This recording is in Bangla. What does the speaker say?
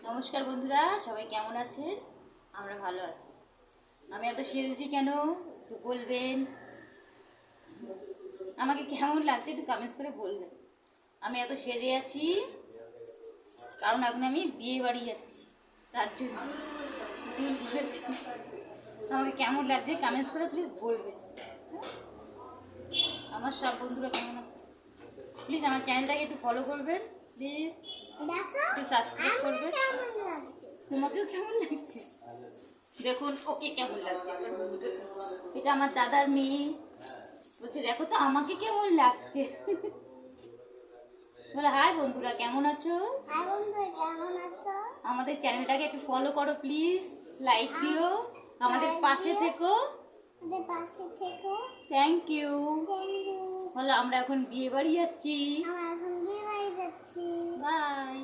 নমস্কার বন্ধুরা, সবাই কেমন আছেন? আমরা ভালো আছি। আমি এত সেজেছি কেন একটু বলবেন। আমাকে কেমন লাগছে একটু কমেন্টস করে বলবেন। আমি এত সেজে আছি কারণ এখন আমি বিয়ে বাড়ি যাচ্ছি, তার জন্য ভুল করেছি। আমাকে কেমন লাগছে কমেন্টস করে প্লিজ বলবেন। আমার সব বন্ধুরা কেমন আছে প্লিজ আমার চ্যানেলটাকে একটু ফলো করবেন, প্লিজ একটু সাবস্ক্রাইব করবেন। তোমাকেও কেমন লাগছে দেখুন, ওকে কেমন লাগছে আমার বন্ধু। এটা আমার দাদার মেয়ে, বলছে দেখো তো আমাকে কেমন লাগছে। বলে হাই বন্ধুরা, কেমন আছো? আমাদের চ্যানেলটাকে একটু ফলো করো প্লিজ, লাইক দিও, আমাদের পাশে থেকো। Thank you. বলো আমরা এখন বিয়ে বাড়ি যাচ্ছি। বাই।